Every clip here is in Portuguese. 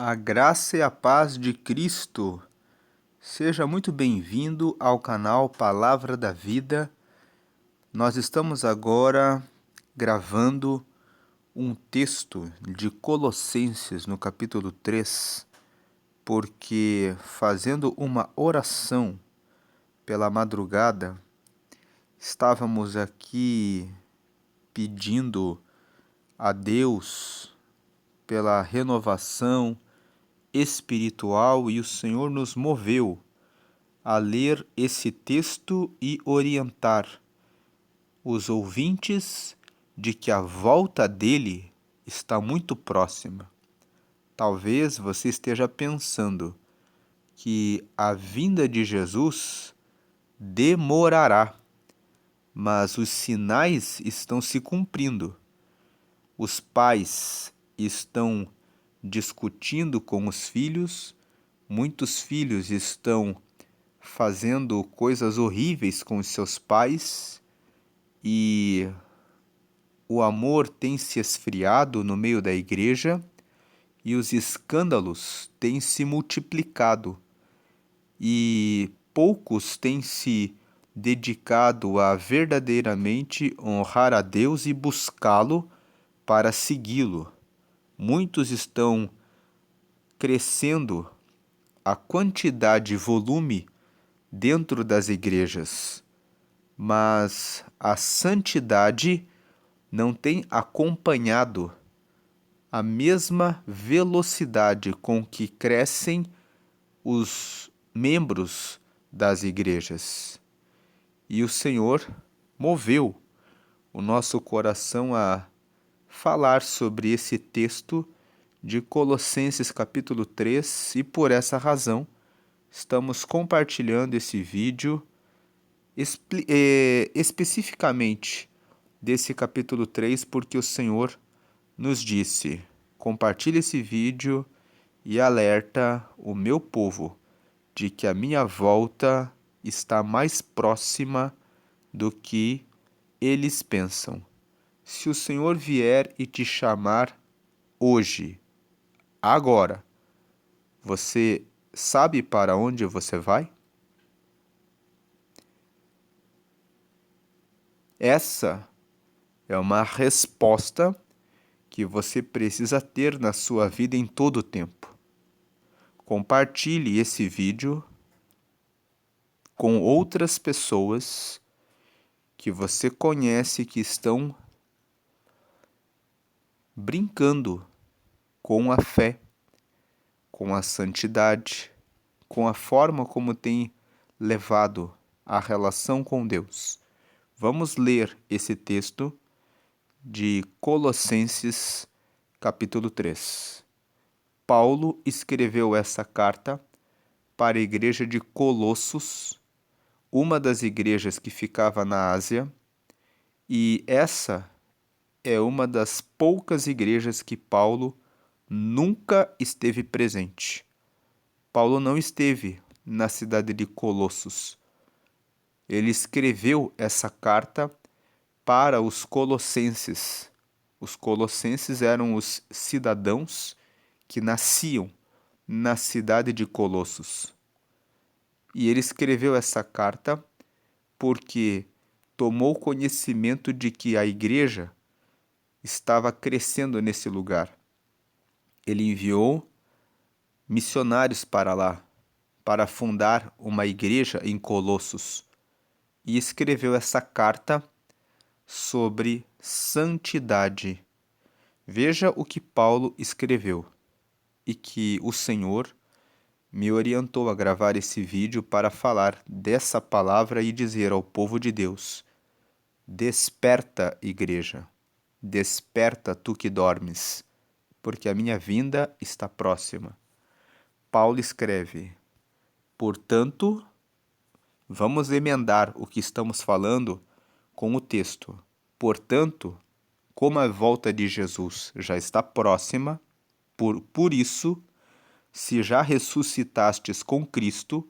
A graça e a paz de Cristo. Seja muito bem-vindo ao canal Palavra da Vida. Nós estamos agora gravando um texto de Colossenses no capítulo 3, porque fazendo uma oração pela madrugada, estávamos aqui pedindo a Deus pela renovação espiritual e o Senhor nos moveu a ler esse texto e orientar os ouvintes de que a volta dele está muito próxima. Talvez você esteja pensando que a vinda de Jesus demorará, mas os sinais estão se cumprindo. Os pais estão discutindo com os filhos, muitos filhos estão fazendo coisas horríveis com os seus pais e o amor tem se esfriado no meio da igreja e os escândalos têm se multiplicado e poucos têm se dedicado a verdadeiramente honrar a Deus e buscá-lo para segui-lo. Muitos estão crescendo a quantidade e volume dentro das igrejas, mas a santidade não tem acompanhado a mesma velocidade com que crescem os membros das igrejas. E o Senhor moveu o nosso coração a falar sobre esse texto de Colossenses capítulo 3 e por essa razão estamos compartilhando esse vídeo especificamente desse capítulo 3 porque o Senhor nos disse: compartilhe esse vídeo e alerta o meu povo de que a minha volta está mais próxima do que eles pensam. Se o Senhor vier e te chamar hoje, agora, você sabe para onde você vai? Essa é uma resposta que você precisa ter na sua vida em todo o tempo. Compartilhe esse vídeo com outras pessoas que você conhece que estão brincando com a fé, com a santidade, com a forma como tem levado a relação com Deus. Vamos ler esse texto de Colossenses, capítulo 3. Paulo escreveu essa carta para a igreja de Colossos, uma das igrejas que ficava na Ásia, e essa é uma das poucas igrejas que Paulo nunca esteve presente. Paulo não esteve na cidade de Colossos. Ele escreveu essa carta para os colossenses. Os colossenses eram os cidadãos que nasciam na cidade de Colossos. E ele escreveu essa carta porque tomou conhecimento de que a igreja estava crescendo nesse lugar. Ele enviou missionários para lá, para fundar uma igreja em Colossos, e escreveu essa carta sobre santidade. Veja o que Paulo escreveu e que o Senhor me orientou a gravar esse vídeo para falar dessa palavra e dizer ao povo de Deus: desperta, igreja, desperta tu que dormes, porque a minha vinda está próxima. Paulo escreve: portanto, vamos emendar o que estamos falando com o texto. Portanto, como a volta de Jesus já está próxima, por isso, se já ressuscitastes com Cristo,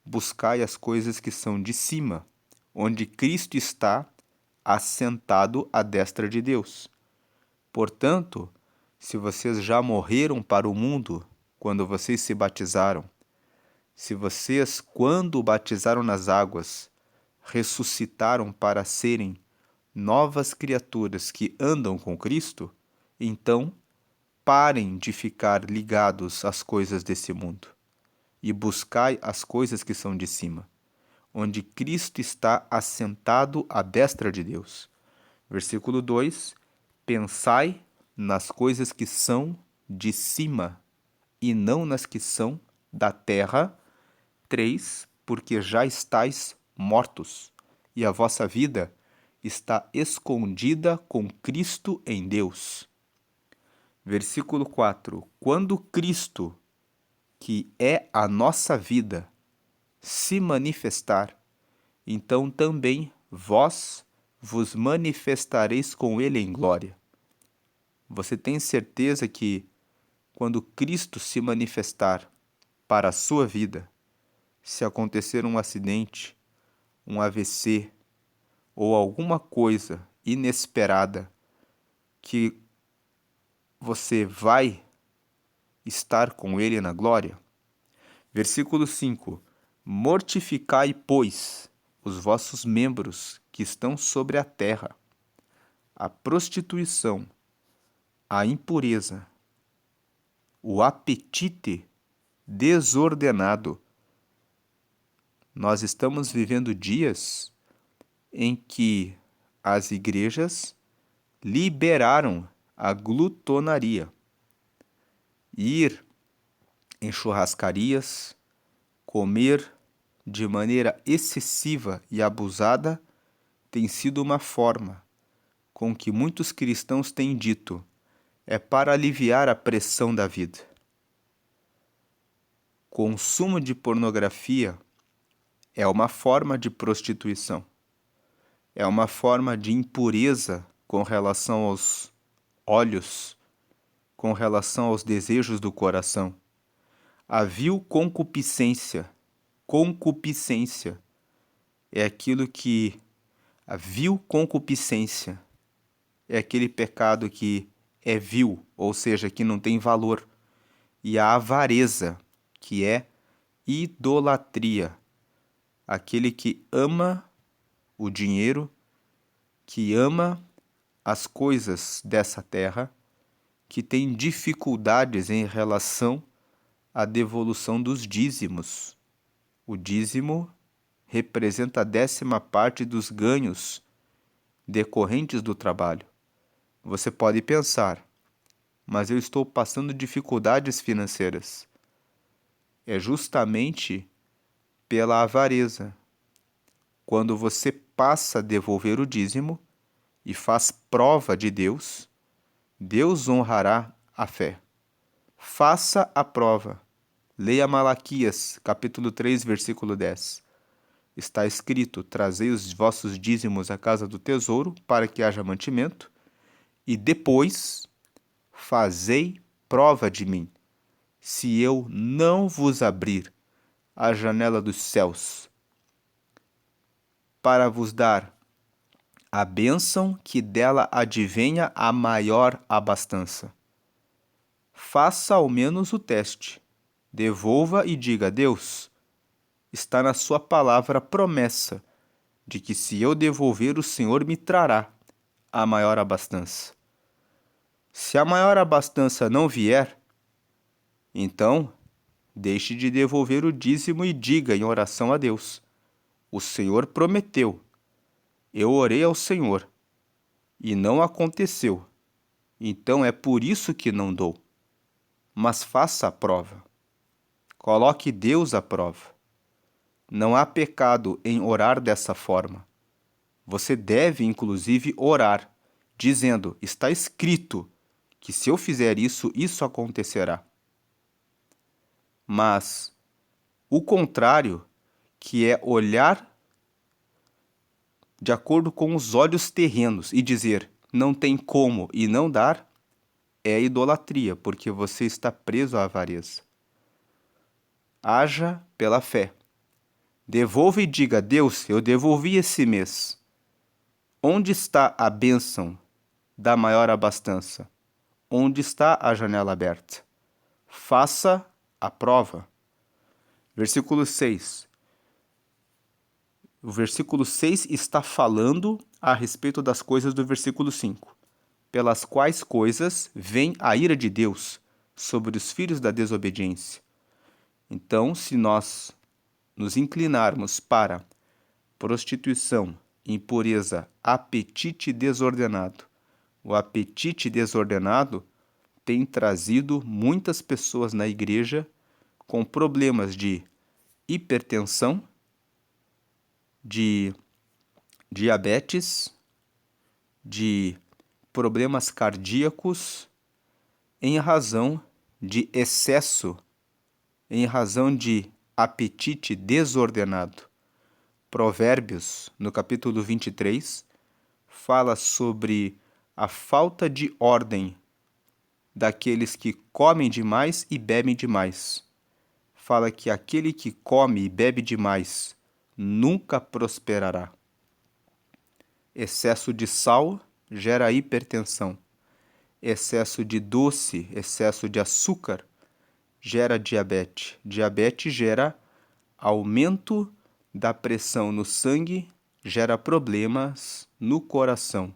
buscai as coisas que são de cima, onde Cristo está assentado à destra de Deus. Portanto, se vocês já morreram para o mundo quando vocês se batizaram, se vocês, quando batizaram nas águas, ressuscitaram para serem novas criaturas que andam com Cristo, então parem de ficar ligados às coisas desse mundo e buscai as coisas que são de cima, onde Cristo está assentado à destra de Deus. Versículo 2: Pensai nas coisas que são de cima e não nas que são da terra. 3: Porque já estáis mortos, e a vossa vida está escondida com Cristo em Deus. Versículo 4: Quando Cristo, que é a nossa vida, se manifestar, então também vós vos manifestareis com Ele em glória. Você tem certeza que, quando Cristo se manifestar para a sua vida, se acontecer um acidente, um AVC ou alguma coisa inesperada, que você vai estar com Ele na glória? Versículo 5: Mortificai, pois, os vossos membros que estão sobre a terra, a prostituição, a impureza, o apetite desordenado. Nós estamos vivendo dias em que as igrejas liberaram a glutonaria. Ir em churrascarias, comer de maneira excessiva e abusada tem sido uma forma com que muitos cristãos têm dito: é para aliviar a pressão da vida. Consumo de pornografia é uma forma de prostituição. É uma forma de impureza com relação aos olhos, com relação aos desejos do coração. A vil concupiscência. Concupiscência é aquilo que... A vil concupiscência é aquele pecado que é vil, ou seja, que não tem valor. E a avareza, que é idolatria, aquele que ama o dinheiro, que ama as coisas dessa terra, que tem dificuldades em relação à devolução dos dízimos. O dízimo representa a 10ª parte dos ganhos decorrentes do trabalho. Você pode pensar: mas eu estou passando dificuldades financeiras. É justamente pela avareza. Quando você passa a devolver o dízimo e faz prova de Deus, Deus honrará a fé. Faça a prova. Leia Malaquias, capítulo 3, versículo 10. Está escrito: trazei os vossos dízimos à casa do tesouro, para que haja mantimento, e depois fazei prova de mim, se eu não vos abrir a janela dos céus, para vos dar a bênção que dela advenha a maior abastança. Faça ao menos o teste. Devolva e diga: Deus, está na sua palavra a promessa de que se eu devolver, o Senhor me trará a maior abastança. Se a maior abastança não vier, então deixe de devolver o dízimo e diga em oração a Deus: o Senhor prometeu, eu orei ao Senhor e não aconteceu, então é por isso que não dou. Mas faça a prova. Coloque Deus à prova. Não há pecado em orar dessa forma. Você deve, inclusive, orar, dizendo: está escrito que se eu fizer isso, isso acontecerá. Mas o contrário, que é olhar de acordo com os olhos terrenos e dizer: não tem como, e não dar, é idolatria, porque você está preso à avareza. Haja pela fé. Devolva e diga: Deus, eu devolvi esse mês. Onde está a bênção da maior abastança? Onde está a janela aberta? Faça a prova. Versículo 6. O versículo 6 está falando a respeito das coisas do versículo 5, pelas quais coisas vem a ira de Deus sobre os filhos da desobediência. Então, se nós nos inclinarmos para prostituição, impureza, apetite desordenado, o apetite desordenado tem trazido muitas pessoas na igreja com problemas de hipertensão, de diabetes, de problemas cardíacos, em razão de excesso, em razão de apetite desordenado. Provérbios, no capítulo 23, fala sobre a falta de ordem daqueles que comem demais e bebem demais. Fala que aquele que come e bebe demais nunca prosperará. Excesso de sal gera hipertensão. Excesso de doce, excesso de açúcar gera diabetes. Diabetes gera aumento da pressão no sangue, gera problemas no coração.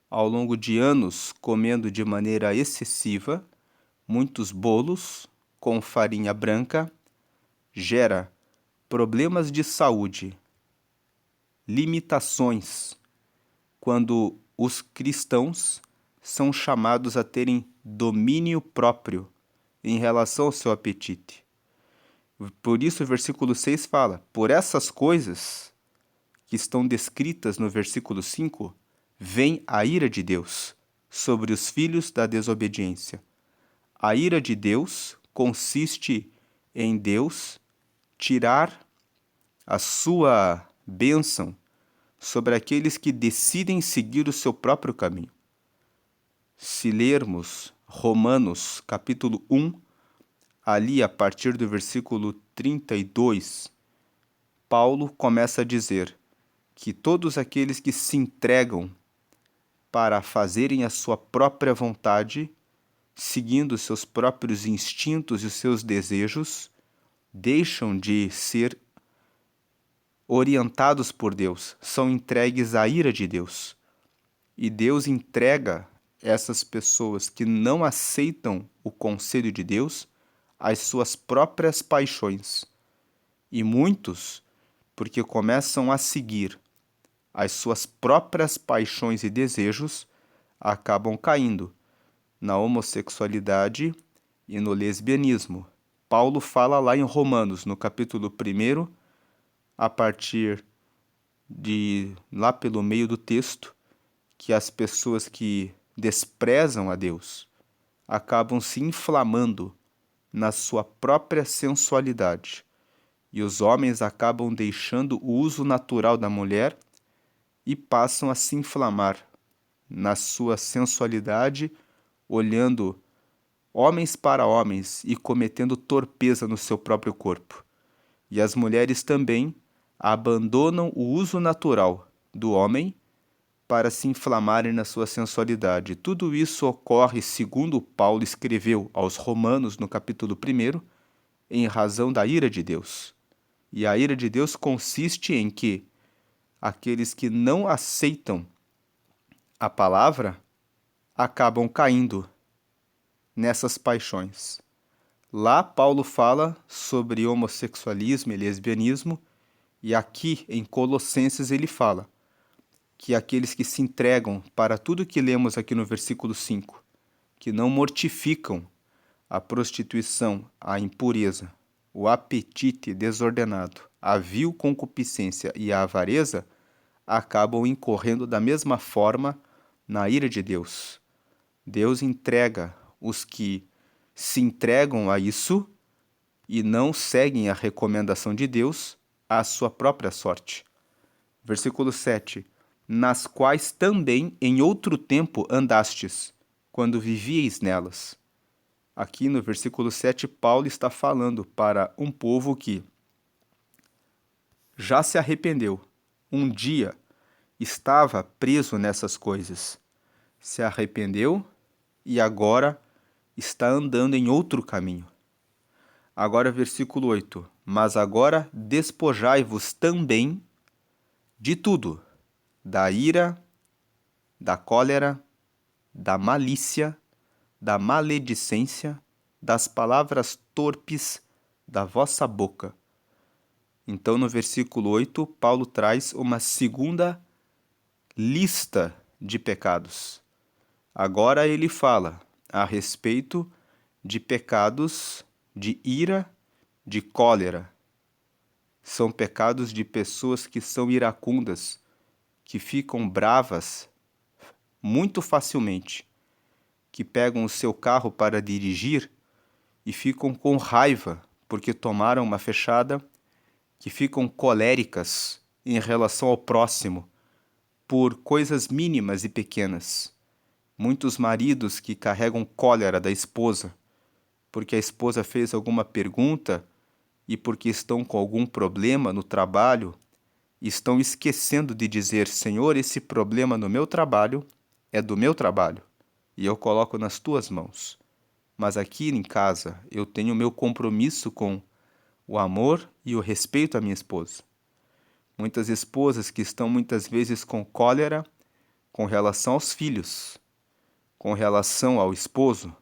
Ao longo de anos, comendo de maneira excessiva, muitos bolos com farinha branca, gera problemas de saúde, limitações, quando os cristãos são chamados a terem domínio próprio em relação ao seu apetite. Por isso o versículo 6 fala: por essas coisas que estão descritas no versículo 5, vem a ira de Deus sobre os filhos da desobediência. A ira de Deus consiste em Deus tirar a sua bênção sobre aqueles que decidem seguir o seu próprio caminho. Se lermos Romanos capítulo 1, ali a partir do versículo 32, Paulo começa a dizer que todos aqueles que se entregam para fazerem a sua própria vontade, seguindo os seus próprios instintos e os seus desejos, deixam de ser orientados por Deus, são entregues à ira de Deus. E Deus entrega essas pessoas que não aceitam o conselho de Deus às suas próprias paixões. E muitos, porque começam a seguir as suas próprias paixões e desejos, acabam caindo na homossexualidade e no lesbianismo. Paulo fala lá em Romanos, no capítulo 1, a partir de lá pelo meio do texto, que as pessoas que desprezam a Deus acabam se inflamando na sua própria sensualidade, e os homens acabam deixando o uso natural da mulher e passam a se inflamar na sua sensualidade, olhando homens para homens e cometendo torpeza no seu próprio corpo. E as mulheres também abandonam o uso natural do homem para se inflamarem na sua sensualidade. Tudo isso ocorre, segundo Paulo escreveu aos Romanos, no capítulo 1, em razão da ira de Deus. E a ira de Deus consiste em que aqueles que não aceitam a palavra acabam caindo nessas paixões. Lá Paulo fala sobre homossexualismo e lesbianismo, e aqui em Colossenses ele fala que aqueles que se entregam para tudo que lemos aqui no versículo 5, que não mortificam a prostituição, a impureza, o apetite desordenado, a vil concupiscência e a avareza, acabam incorrendo da mesma forma na ira de Deus. Deus entrega os que se entregam a isso e não seguem a recomendação de Deus à sua própria sorte. Versículo 7. Nas quais também em outro tempo andastes, quando vivieis nelas. Aqui no versículo 7, Paulo está falando para um povo que já se arrependeu. Um dia estava preso nessas coisas. Se arrependeu e agora está andando em outro caminho. Agora, versículo 8. Mas agora despojai-vos também de tudo: da ira, da cólera, da malícia, da maledicência, das palavras torpes da vossa boca. Então, no versículo 8, Paulo traz uma segunda lista de pecados. Agora ele fala a respeito de pecados de ira, de cólera. São pecados de pessoas que são iracundas, que ficam bravas muito facilmente, que pegam o seu carro para dirigir e ficam com raiva porque tomaram uma fechada, que ficam coléricas em relação ao próximo por coisas mínimas e pequenas. Muitos maridos que carregam cólera da esposa porque a esposa fez alguma pergunta e porque estão com algum problema no trabalho, estão esquecendo de dizer: Senhor, esse problema no meu trabalho é do meu trabalho e eu coloco nas tuas mãos. Mas aqui em casa eu tenho o meu compromisso com o amor e o respeito à minha esposa. Muitas esposas que estão muitas vezes com cólera com relação aos filhos, com relação ao esposo.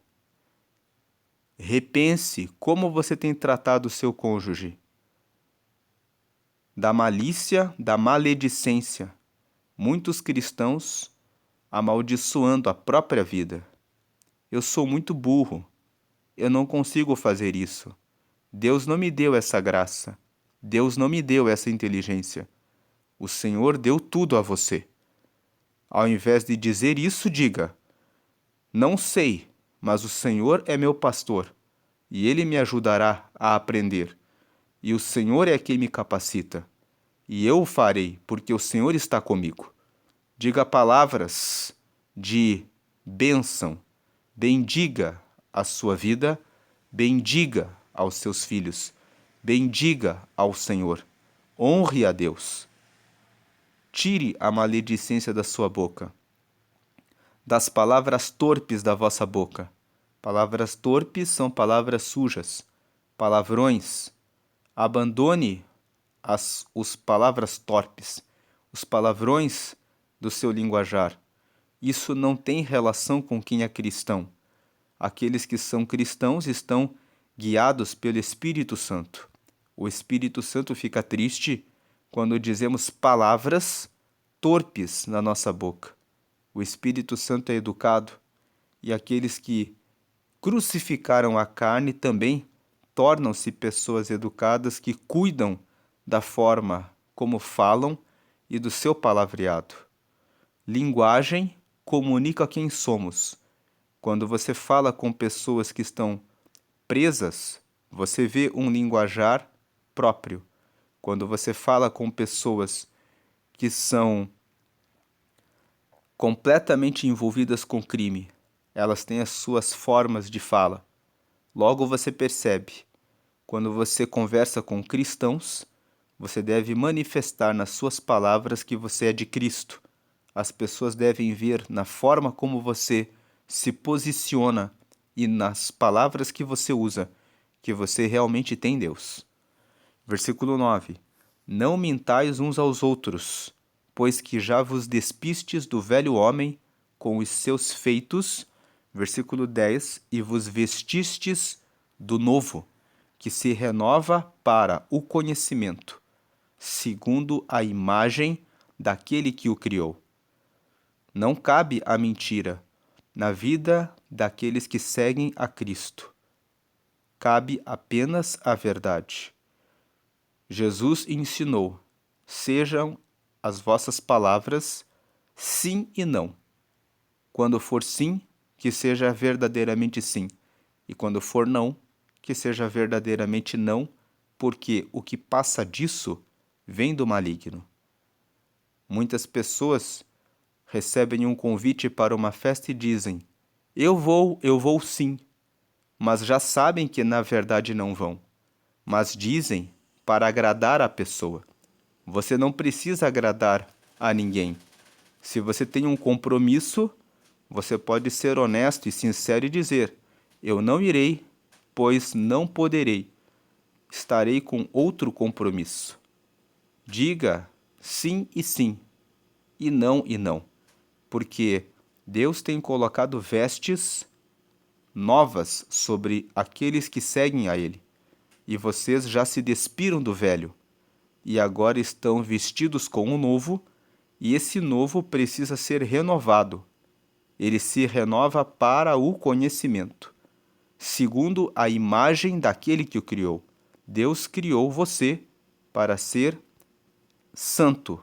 Repense como você tem tratado o seu cônjuge. Da malícia, da maledicência. Muitos cristãos amaldiçoando a própria vida. Eu sou muito burro. Eu não consigo fazer isso. Deus não me deu essa graça. Deus não me deu essa inteligência. O Senhor deu tudo a você. Ao invés de dizer isso, diga: não sei, mas o Senhor é meu pastor, e Ele me ajudará a aprender. E o Senhor é quem me capacita. E eu o farei, porque o Senhor está comigo. Diga palavras de bênção. Bendiga a sua vida, bendiga aos seus filhos, bendiga ao Senhor. Honre a Deus. Tire a maledicência da sua boca, das palavras torpes da vossa boca. Palavras torpes são palavras sujas, palavrões. Abandone os palavras torpes, os palavrões do seu linguajar. Isso não tem relação com quem é cristão. Aqueles que são cristãos estão guiados pelo Espírito Santo. O Espírito Santo fica triste quando dizemos palavras torpes na nossa boca. O Espírito Santo é educado e aqueles que crucificaram a carne também tornam-se pessoas educadas que cuidam da forma como falam e do seu palavreado. Linguagem comunica quem somos. Quando você fala com pessoas que estão presas, você vê um linguajar próprio. Quando você fala com pessoas que são completamente envolvidas com crime, elas têm as suas formas de fala. Logo você percebe. Quando você conversa com cristãos, você deve manifestar nas suas palavras que você é de Cristo. As pessoas devem ver na forma como você se posiciona e nas palavras que você usa, que você realmente tem Deus. Versículo 9. Não mintais uns aos outros, pois que já vos despistes do velho homem com os seus feitos. Versículo 10. E vos vestistes do novo, que se renova para o conhecimento, segundo a imagem daquele que o criou. Não cabe a mentira na vida daqueles que seguem a Cristo. Cabe apenas a verdade. Jesus ensinou: sejam as vossas palavras sim e não. Quando for sim, que seja verdadeiramente sim. E quando for não, que seja verdadeiramente não, porque o que passa disso vem do maligno. Muitas pessoas recebem um convite para uma festa e dizem: eu vou sim, mas já sabem que na verdade não vão, mas dizem para agradar a pessoa. Você não precisa agradar a ninguém. Se você tem um compromisso, você pode ser honesto e sincero e dizer: eu não irei, pois não poderei. estarei com outro compromisso. Diga sim e não, porque Deus tem colocado vestes novas sobre aqueles que seguem a Ele, e vocês já se despiram do velho, e agora estão vestidos com o novo, e esse novo precisa ser renovado. Ele se renova para o conhecimento, segundo a imagem daquele que o criou. Deus criou você para ser santo.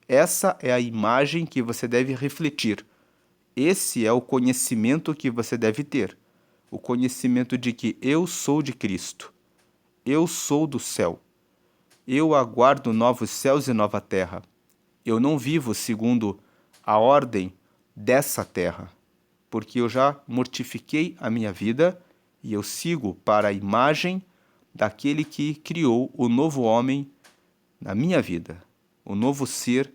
Essa é a imagem que você deve refletir. Esse é o conhecimento que você deve ter. O conhecimento de que eu sou de Cristo. Eu sou do céu. Eu aguardo novos céus e nova terra. Eu não vivo segundo a ordem dessa terra, porque eu já mortifiquei a minha vida e eu sigo para a imagem daquele que criou o novo homem na minha vida, o novo ser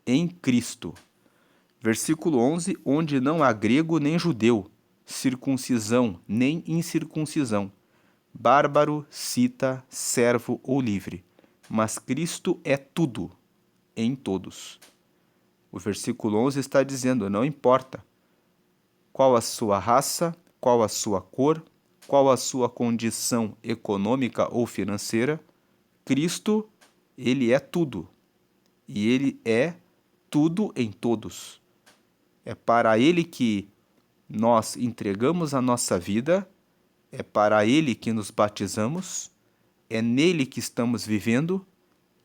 em Cristo. Versículo 11, onde não há grego nem judeu, circuncisão nem incircuncisão, bárbaro, cita, servo ou livre, mas Cristo é tudo em todos. O versículo 11 está dizendo, não importa qual a sua raça, qual a sua cor, qual a sua condição econômica ou financeira, Cristo, ele é tudo. E ele é tudo em todos. É para ele que nós entregamos a nossa vida, é para ele que nos batizamos, é nele que estamos vivendo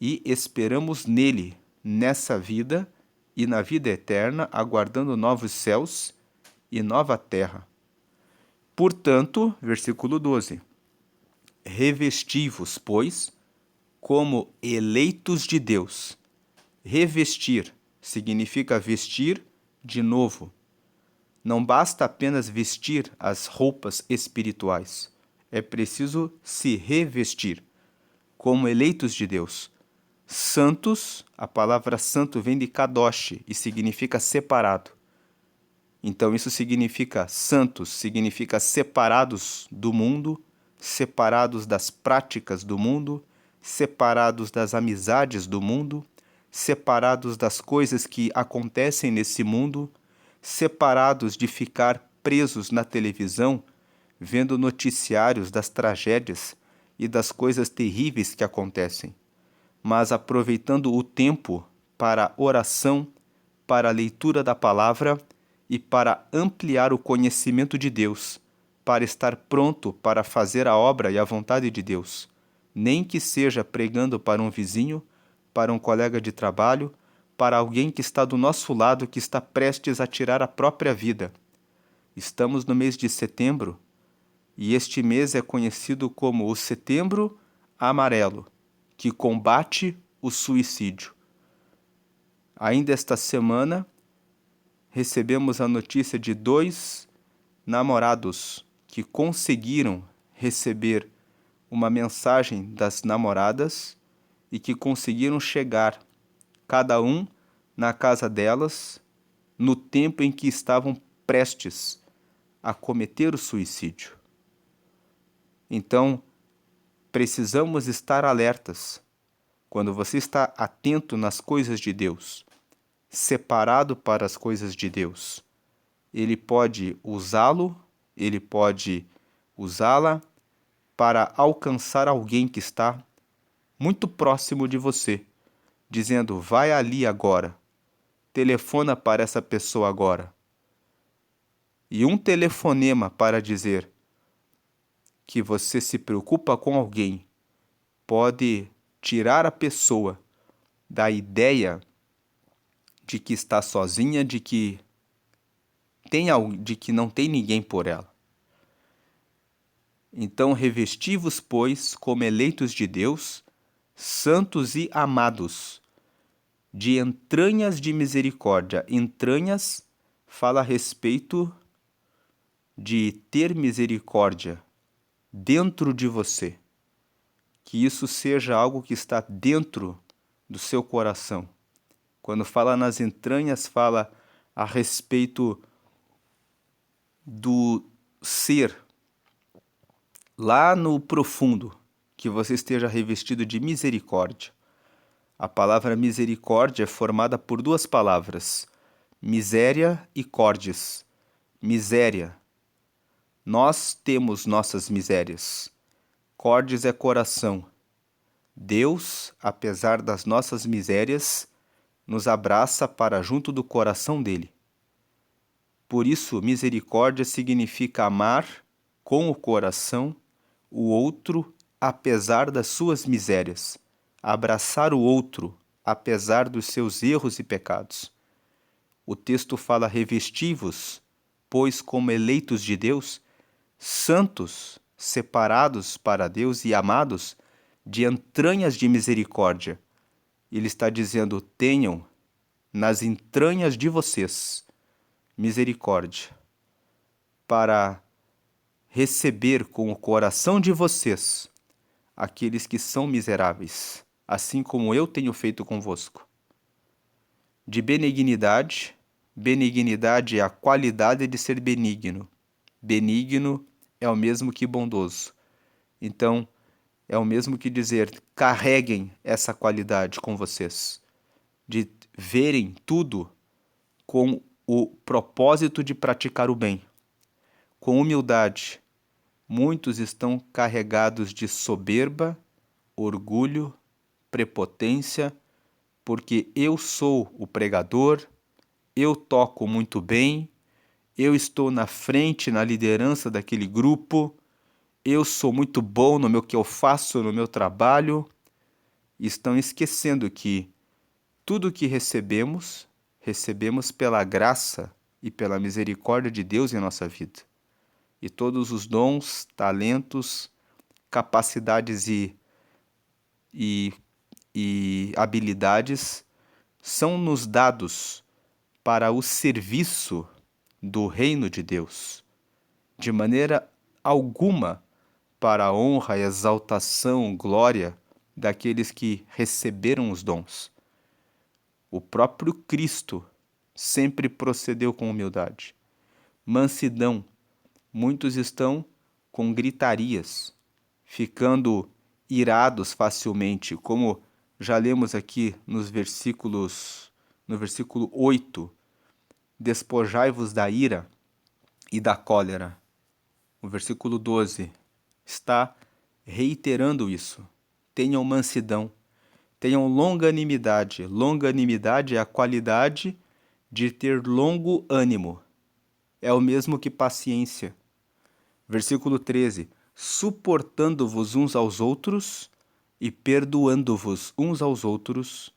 e esperamos nele, nessa vida e na vida eterna, aguardando novos céus e nova terra. Portanto, versículo 12, revesti-vos, pois, como eleitos de Deus. Revestir significa vestir de novo. Não basta apenas vestir as roupas espirituais. É preciso se revestir como eleitos de Deus. Santos, a palavra santo vem de kadosh e significa separado. Então isso significa santos, significa separados do mundo, separados das práticas do mundo, separados das amizades do mundo, separados das coisas que acontecem nesse mundo, separados de ficar presos na televisão, vendo noticiários das tragédias e das coisas terríveis que acontecem, mas aproveitando o tempo para oração, para a leitura da palavra e para ampliar o conhecimento de Deus, para estar pronto para fazer a obra e a vontade de Deus, nem que seja pregando para um vizinho, para um colega de trabalho, para alguém que está do nosso lado, que está prestes a tirar a própria vida. Estamos no mês de setembro, e este mês é conhecido como o Setembro Amarelo, que combate o suicídio. Ainda esta semana, recebemos a notícia de 2 namorados que conseguiram receber uma mensagem das namoradas e que conseguiram chegar, cada um na casa delas, no tempo em que estavam prestes a cometer o suicídio. Então, precisamos estar alertas. Quando você está atento nas coisas de Deus, separado para as coisas de Deus, ele pode usá-lo, ele pode usá-la para alcançar alguém que está muito próximo de você, dizendo, vai ali agora, telefona para essa pessoa agora. E um telefonema para dizer que você se preocupa com alguém pode tirar a pessoa da ideia de que está sozinha, de que não tem ninguém por ela. Então, revesti-vos, pois, como eleitos de Deus, santos e amados, de entranhas de misericórdia. Entranhas fala a respeito de ter misericórdia dentro de você. Que isso seja algo que está dentro do seu coração. Quando fala nas entranhas, fala a respeito do ser lá no profundo, que você esteja revestido de misericórdia. A palavra misericórdia é formada por duas palavras, miséria e cordes. Miséria. Nós temos nossas misérias. Cordes é coração. Deus, apesar das nossas misérias, nos abraça para junto do coração dele. Por isso, misericórdia significa amar com o coração o outro apesar das suas misérias, abraçar o outro apesar dos seus erros e pecados. O texto fala revesti-vos, pois como eleitos de Deus, santos, separados para Deus e amados, de entranhas de misericórdia. Ele está dizendo, tenham nas entranhas de vocês misericórdia, para receber com o coração de vocês aqueles que são miseráveis, assim como eu tenho feito convosco. De benignidade, benignidade é a qualidade de ser benigno. Benigno é o mesmo que bondoso. Então, é o mesmo que dizer, carreguem essa qualidade com vocês, de verem tudo com o propósito de praticar o bem. Com humildade, muitos estão carregados de soberba, orgulho, prepotência, porque eu sou o pregador, eu toco muito bem, eu estou na frente, na liderança daquele grupo, eu sou muito bom no que eu faço, no meu trabalho. Estão esquecendo que tudo que recebemos, recebemos pela graça e pela misericórdia de Deus em nossa vida. E todos os dons, talentos, capacidades e habilidades são nos dados para o serviço do reino de Deus, de maneira alguma para a honra, exaltação, glória daqueles que receberam os dons. O próprio Cristo sempre procedeu com humildade. Mansidão. Muitos estão com gritarias, ficando irados facilmente, como já lemos aqui no versículo 8, despojai-vos da ira e da cólera. O versículo 12 está reiterando isso. Tenham mansidão, tenham longanimidade. Longanimidade é a qualidade de ter longo ânimo. É o mesmo que paciência. Versículo 13. Suportando-vos uns aos outros e perdoando-vos uns aos outros,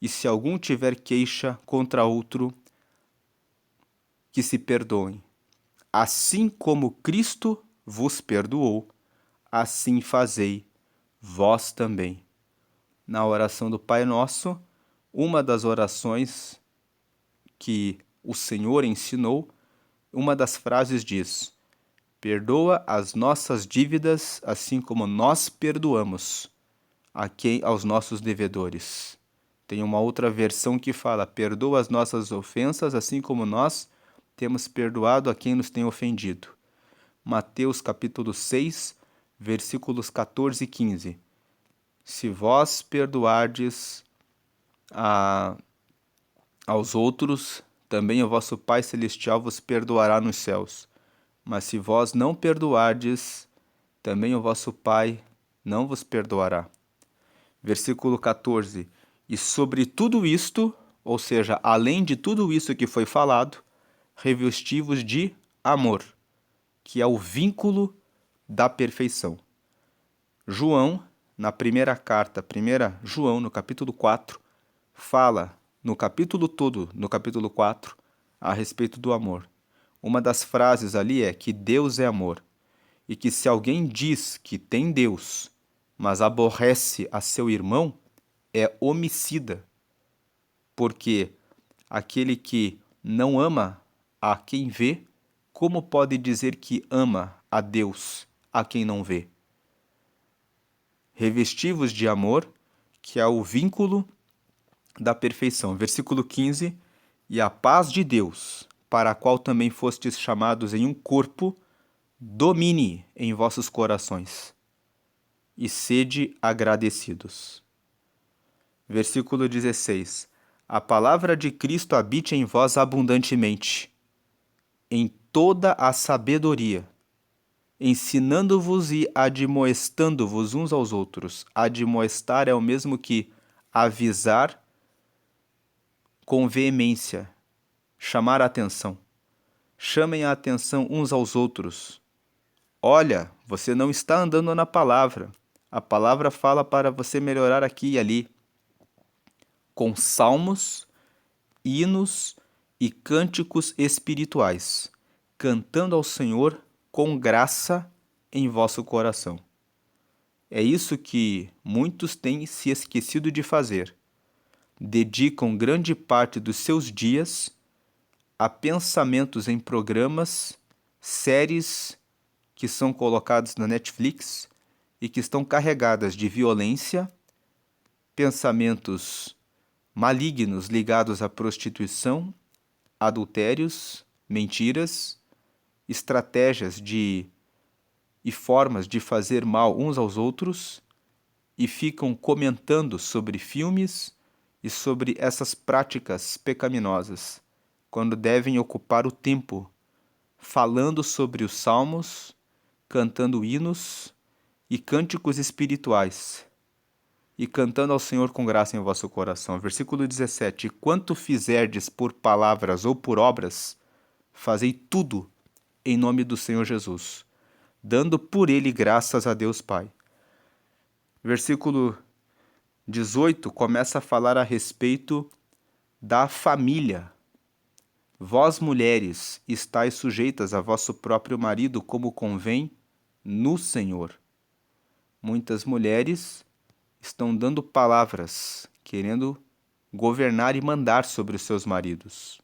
e se algum tiver queixa contra outro, que se perdoem. Assim como Cristo vos perdoou, assim fazei vós também. Na oração do Pai Nosso, uma das orações que o Senhor ensinou, uma das frases diz: perdoa as nossas dívidas, assim como nós perdoamos aos nossos devedores. Tem uma outra versão que fala: perdoa as nossas ofensas, assim como nós temos perdoado a quem nos tem ofendido. Mateus capítulo 6, versículos 14 e 15. Se vós perdoardes aos outros, também o vosso Pai Celestial vos perdoará nos céus. Mas se vós não perdoardes, também o vosso Pai não vos perdoará. Versículo 14. E sobre tudo isto, ou seja, além de tudo isso que foi falado, revesti-vos de amor, que é o vínculo da perfeição. João, na primeira carta, 1 João, no capítulo 4, fala no capítulo todo, no capítulo 4, a respeito do amor. Uma das frases ali é que Deus é amor, e que se alguém diz que tem Deus, mas aborrece a seu irmão, é homicida, porque aquele que não ama a quem vê, como pode dizer que ama a Deus a quem não vê? Revesti-vos de amor, que é o vínculo da perfeição. Versículo 15. E a paz de Deus, para a qual também fostes chamados em um corpo, domine em vossos corações. e sede agradecidos. Versículo 16. A palavra de Cristo habite em vós abundantemente, em toda a sabedoria, ensinando-vos e admoestando-vos uns aos outros. Admoestar é o mesmo que avisar com veemência, chamar a atenção. Chamem a atenção uns aos outros. Olha, você não está andando na palavra. A palavra fala para você melhorar aqui e ali. Com salmos, hinos e cânticos espirituais, cantando ao Senhor com graça em vosso coração. É isso que muitos têm se esquecido de fazer. Dedicam grande parte dos seus dias a pensamentos em programas, séries que são colocados na Netflix e que estão carregadas de violência, pensamentos malignos ligados à prostituição, adultérios, mentiras, estratégias e formas de fazer mal uns aos outros, e ficam comentando sobre filmes e sobre essas práticas pecaminosas, quando devem ocupar o tempo falando sobre os salmos, cantando hinos e cânticos espirituais, e cantando ao Senhor com graça em vosso coração. Versículo 17. Quanto fizerdes por palavras ou por obras, fazei tudo em nome do Senhor Jesus, dando por ele graças a Deus Pai. Versículo 18 começa a falar a respeito da família. Vós, mulheres, estáis sujeitas a vosso próprio marido como convém no Senhor. Muitas mulheres estão dando palavras, querendo governar e mandar sobre os seus maridos.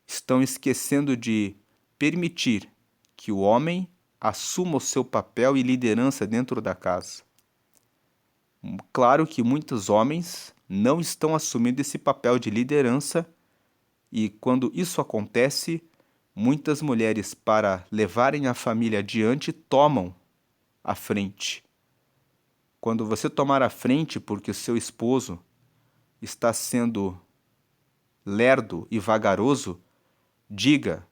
Estão esquecendo de permitir que o homem assuma o seu papel e liderança dentro da casa. Claro que muitos homens não estão assumindo esse papel de liderança, e quando isso acontece, muitas mulheres, para levarem a família adiante, tomam a frente. Quando você tomar a frente porque o seu esposo está sendo lerdo e vagaroso, diga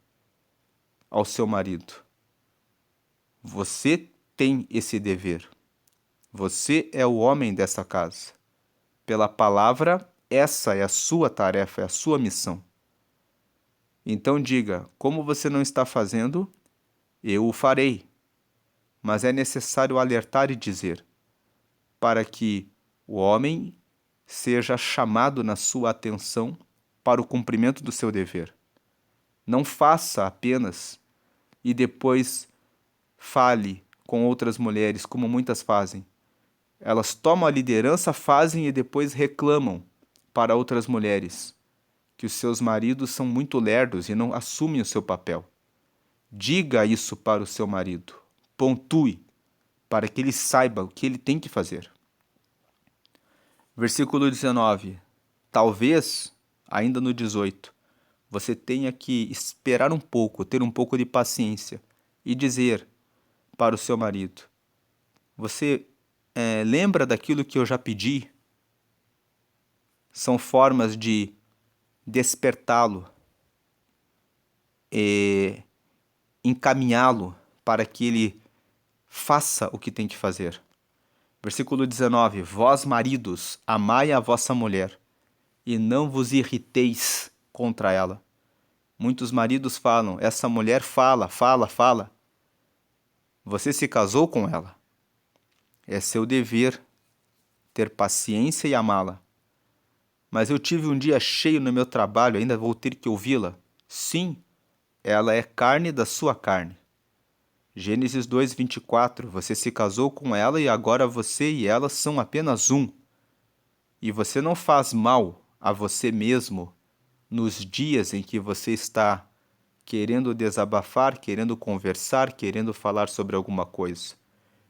ao seu marido: você tem esse dever. Você é o homem dessa casa. Pela palavra, essa é a sua tarefa, é a sua missão. Então diga: como você não está fazendo, eu o farei. Mas é necessário alertar e dizer, para que o homem seja chamado na sua atenção para o cumprimento do seu dever. Não faça apenas e depois fale com outras mulheres, como muitas fazem. Elas tomam a liderança, fazem e depois reclamam para outras mulheres que os seus maridos são muito lerdos e não assumem o seu papel. Diga isso para o seu marido. Pontue, para que ele saiba o que ele tem que fazer. Versículo 19. Talvez, ainda no 18, você tenha que esperar um pouco, ter um pouco de paciência e dizer para o seu marido: você lembra daquilo que eu já pedi? São formas de despertá-lo e encaminhá-lo para que ele faça o que tem que fazer. Versículo 19. Vós, maridos, amai a vossa mulher, e não vos irriteis contra ela. Muitos maridos falam: essa mulher fala. Você se casou com ela. É seu dever ter paciência e amá-la. Mas eu tive um dia cheio no meu trabalho, ainda vou ter que ouvi-la. Sim, ela é carne da sua carne. Gênesis 2:24, você se casou com ela e agora você e ela são apenas um. E você não faz mal a você mesmo nos dias em que você está querendo desabafar, querendo conversar, querendo falar sobre alguma coisa.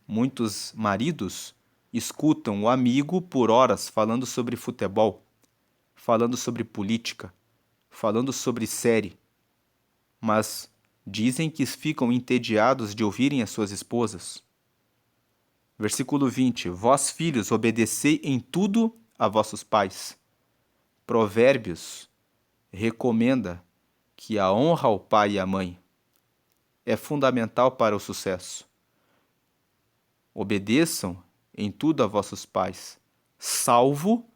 Muitos maridos escutam o amigo por horas falando sobre futebol, falando sobre política, falando sobre série, mas dizem que ficam entediados de ouvirem as suas esposas. Versículo 20. Vós, filhos, obedecei em tudo a vossos pais. Provérbios recomenda que a honra ao pai e à mãe é fundamental para o sucesso. Obedeçam em tudo a vossos pais, salvo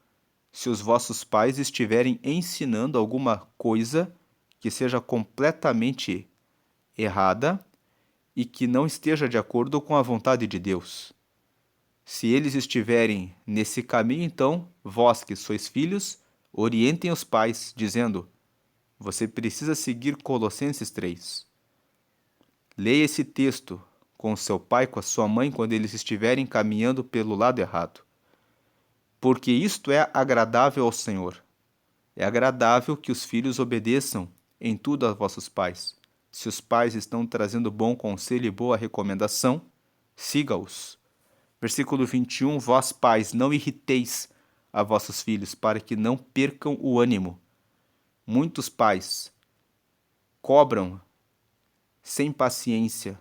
se os vossos pais estiverem ensinando alguma coisa que seja completamente errada e que não esteja de acordo com a vontade de Deus. Se eles estiverem nesse caminho, então, vós que sois filhos, orientem os pais, dizendo: você precisa seguir Colossenses 3. Leia esse texto com seu pai, com a sua mãe, quando eles estiverem caminhando pelo lado errado. Porque isto é agradável ao Senhor. É agradável que os filhos obedeçam em tudo a vossos pais. Se os pais estão trazendo bom conselho e boa recomendação, siga-os. Versículo 21, vós pais, não irriteis a vossos filhos, para que não percam o ânimo. Muitos pais cobram sem paciência,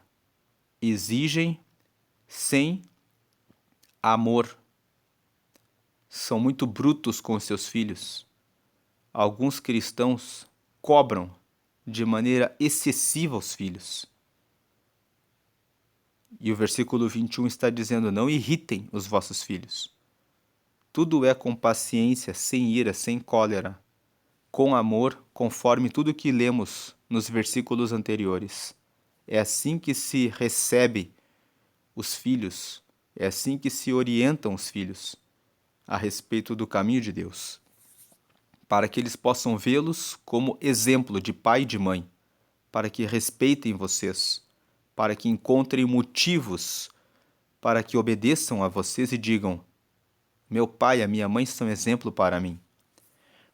exigem sem amor. São muito brutos com seus filhos. Alguns cristãos cobram de maneira excessiva aos filhos. E o versículo 21 está dizendo: não irritem os vossos filhos. Tudo é com paciência, sem ira, sem cólera, com amor, conforme tudo que lemos nos versículos anteriores. É assim que se recebe os filhos, é assim que se orientam os filhos a respeito do caminho de Deus, para que eles possam vê-los como exemplo de pai e de mãe, para que respeitem vocês, para que encontrem motivos para que obedeçam a vocês e digam: meu pai e a minha mãe são exemplo para mim.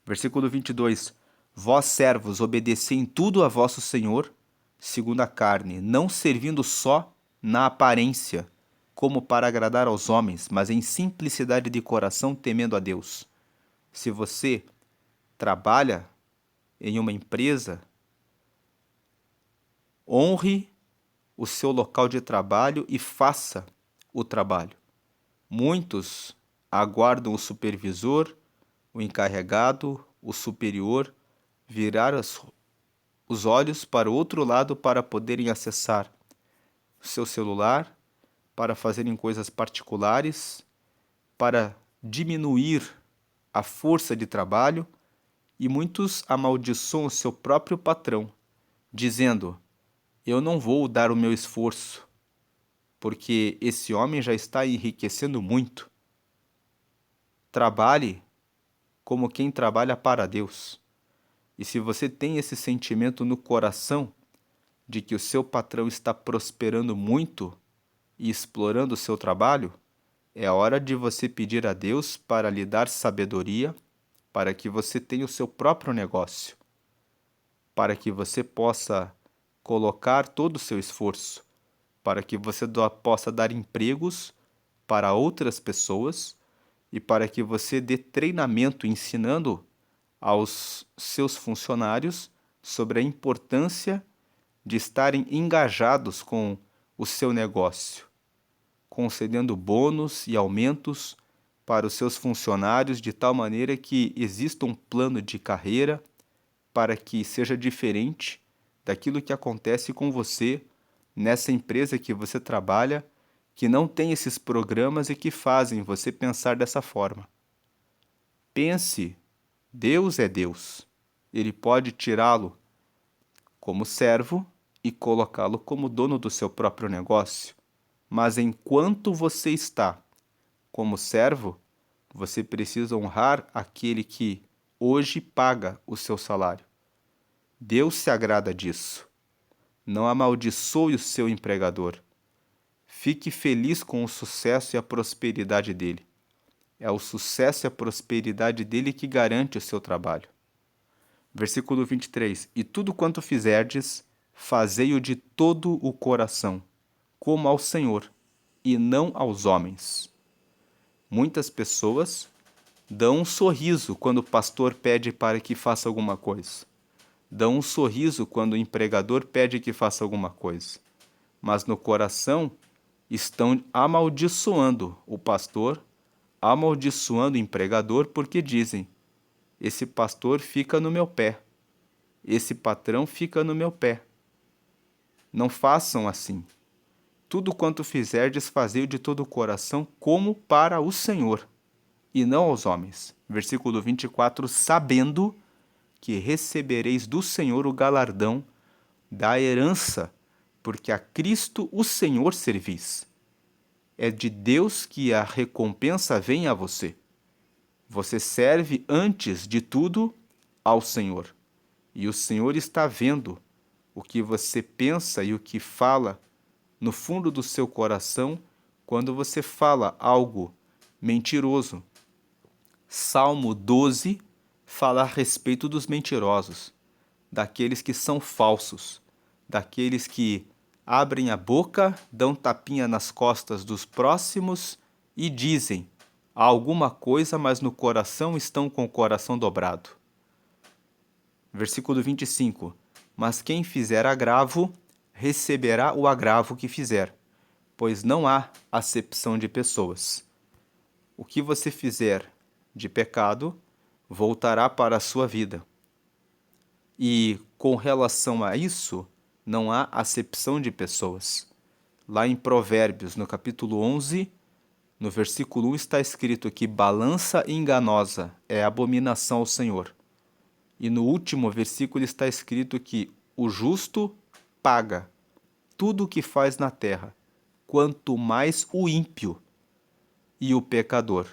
Versículo 22. Vós, servos, obedecei em tudo a vosso Senhor, segundo a carne, não servindo só na aparência, como para agradar aos homens, mas em simplicidade de coração, temendo a Deus. Se você trabalha em uma empresa, honre o seu local de trabalho e faça o trabalho. Muitos aguardam o supervisor, o encarregado, o superior, virar os olhos para o outro lado para poderem acessar o seu celular, para fazerem coisas particulares, para diminuir a força de trabalho, e muitos amaldiçoam o seu próprio patrão, dizendo: eu não vou dar o meu esforço, porque esse homem já está enriquecendo muito. Trabalhe como quem trabalha para Deus. E se você tem esse sentimento no coração de que o seu patrão está prosperando muito e explorando o seu trabalho, é hora de você pedir a Deus para lhe dar sabedoria, para que você tenha o seu próprio negócio, para que você possa colocar todo o seu esforço, para que você possa dar empregos para outras pessoas e para que você dê treinamento ensinando aos seus funcionários sobre a importância de estarem engajados com o seu negócio, concedendo bônus e aumentos para os seus funcionários de tal maneira que exista um plano de carreira para que seja diferente daquilo que acontece com você nessa empresa que você trabalha, que não tem esses programas e que fazem você pensar dessa forma. Pense, Deus é Deus. Ele pode tirá-lo como servo e colocá-lo como dono do seu próprio negócio. Mas enquanto você está como servo, você precisa honrar aquele que hoje paga o seu salário. Deus se agrada disso. Não amaldiçoe o seu empregador. Fique feliz com o sucesso e a prosperidade dele. É o sucesso e a prosperidade dele que garante o seu trabalho. Versículo 23. E tudo quanto fizerdes, fazei-o de todo o coração, como ao Senhor, e não aos homens. Muitas pessoas dão um sorriso quando o pastor pede para que faça alguma coisa. Dão um sorriso quando o empregador pede que faça alguma coisa. Mas no coração estão amaldiçoando o pastor, amaldiçoando o empregador, porque dizem: esse pastor fica no meu pé, esse patrão fica no meu pé. Não façam assim. Tudo quanto fizerdes, fazei de todo o coração, como para o Senhor, e não aos homens. Versículo 24: sabendo que recebereis do Senhor o galardão da herança, porque a Cristo o Senhor servis. É de Deus que a recompensa vem a você. Você serve antes de tudo ao Senhor. E o Senhor está vendo o que você pensa e o que fala no fundo do seu coração quando você fala algo mentiroso. Salmo 12 fala a respeito dos mentirosos, daqueles que são falsos, daqueles que abrem a boca, dão tapinha nas costas dos próximos e dizem alguma coisa, mas no coração estão com o coração dobrado. Versículo 25: mas quem fizer agravo, receberá o agravo que fizer, pois não há acepção de pessoas. O que você fizer de pecado voltará para a sua vida. E com relação a isso, não há acepção de pessoas. Lá em Provérbios, no capítulo 11, no versículo 1, está escrito que balança enganosa é abominação ao Senhor. E no último versículo está escrito que o justo paga tudo o que faz na terra, quanto mais o ímpio e o pecador.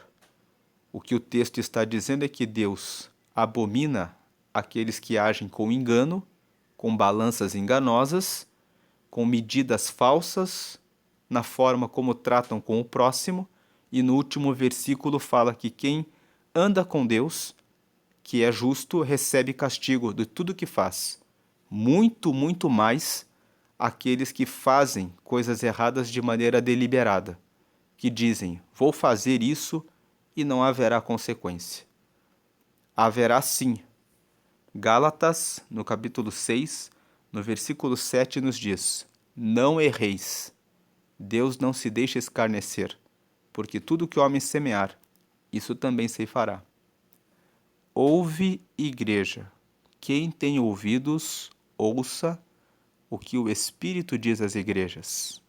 O que o texto está dizendo é que Deus abomina aqueles que agem com engano, com balanças enganosas, com medidas falsas, na forma como tratam com o próximo, e no último versículo fala que quem anda com Deus, que é justo, recebe castigo de tudo que faz. Muito, muito mais aqueles que fazem coisas erradas de maneira deliberada, que dizem: vou fazer isso e não haverá consequência. Haverá sim. Gálatas, no capítulo 6, no versículo 7, nos diz: não erreis. Deus não se deixa escarnecer, porque tudo que o homem semear, isso também se fará. Ouve, igreja. Quem tem ouvidos, ouça o que o Espírito diz às igrejas.